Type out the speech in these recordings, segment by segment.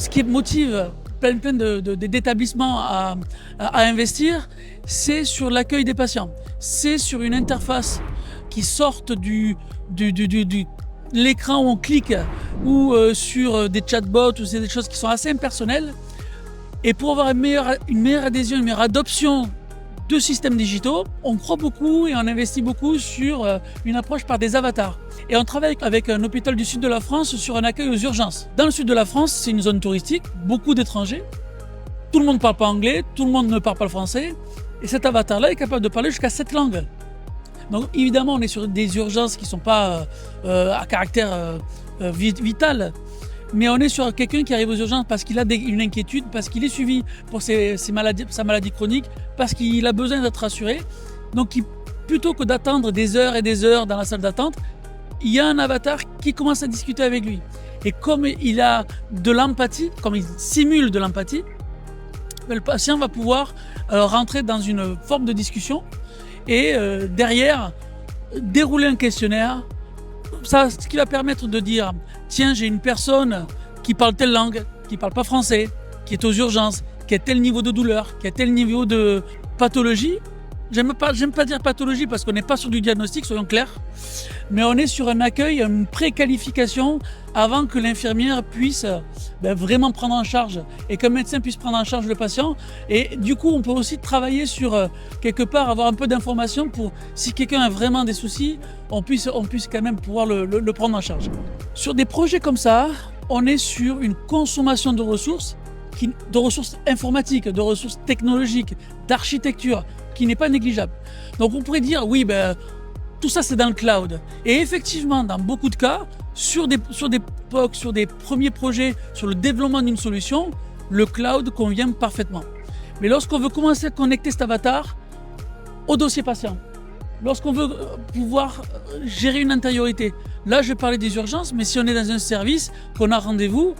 ce qui motive plein d'établissements à investir, c'est sur l'accueil des patients. C'est sur une interface qui sorte de l'écran où on clique ou sur des chatbots ou c'est des choses qui sont assez impersonnelles. Et pour avoir une meilleure adhésion, une meilleure adoption de systèmes digitaux, on croit beaucoup et on investit beaucoup sur une approche par des avatars. Et on travaille avec un hôpital du sud de la France sur un accueil aux urgences. Dans le sud de la France, c'est une zone touristique, beaucoup d'étrangers. Tout le monde ne parle pas anglais, tout le monde ne parle pas le français. Et cet avatar-là est capable de parler jusqu'à 7 langues. Donc évidemment, on est sur des urgences qui ne sont pas à caractère vital. Mais on est sur quelqu'un qui arrive aux urgences parce qu'il a une inquiétude, parce qu'il est suivi pour sa maladie chronique, parce qu'il a besoin d'être rassuré. Donc plutôt que d'attendre des heures et des heures dans la salle d'attente, il y a un avatar qui commence à discuter avec lui. Et comme il a de l'empathie, comme il simule de l'empathie, le patient va pouvoir rentrer dans une forme de discussion et derrière dérouler un questionnaire. Ça, ce qui va permettre de dire tiens, j'ai une personne qui parle telle langue, qui parle pas français, qui est aux urgences, qui a tel niveau de douleur, qui a tel niveau de pathologie. J'aime pas dire pathologie parce qu'on n'est pas sur du diagnostic, soyons clairs, mais on est sur un accueil, une préqualification avant que l'infirmière puisse vraiment prendre en charge et qu'un médecin puisse prendre en charge le patient. Et du coup, on peut aussi travailler sur quelque part avoir un peu d'informations pour si quelqu'un a vraiment des soucis, on puisse quand même pouvoir le prendre en charge. Sur des projets comme ça, on est sur une consommation de ressources informatiques, de ressources technologiques, d'architecture, qui n'est pas négligeable. Donc on pourrait dire, oui, tout ça c'est dans le cloud. Et effectivement, dans beaucoup de cas, sur des POC, sur des premiers projets, sur le développement d'une solution, le cloud convient parfaitement. Mais lorsqu'on veut commencer à connecter cet avatar au dossier patient, lorsqu'on veut pouvoir gérer une antériorité, là je vais parler des urgences, mais si on est dans un service, qu'on a rendez-vous,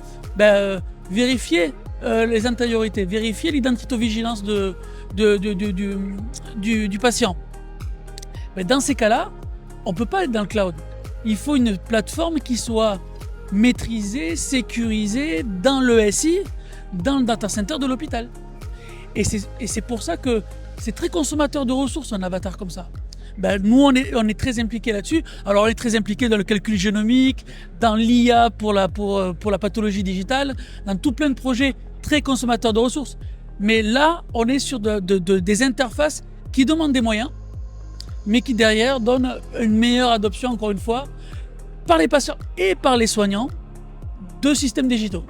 vérifier les antériorités, vérifier l'identité-vigilance du patient. Mais dans ces cas-là, on ne peut pas être dans le cloud. Il faut une plateforme qui soit maîtrisée, sécurisée dans le SI, dans le data center de l'hôpital. Et c'est pour ça que c'est très consommateur de ressources, un avatar comme ça. Nous, on est très impliqués là-dessus. Alors, on est très impliqués dans le calcul génomique, dans l'IA pour la pathologie digitale, dans tout plein de projets très consommateurs de ressources. Mais là, on est sur des interfaces qui demandent des moyens, mais qui derrière donnent une meilleure adoption, encore une fois, par les patients et par les soignants de systèmes digitaux.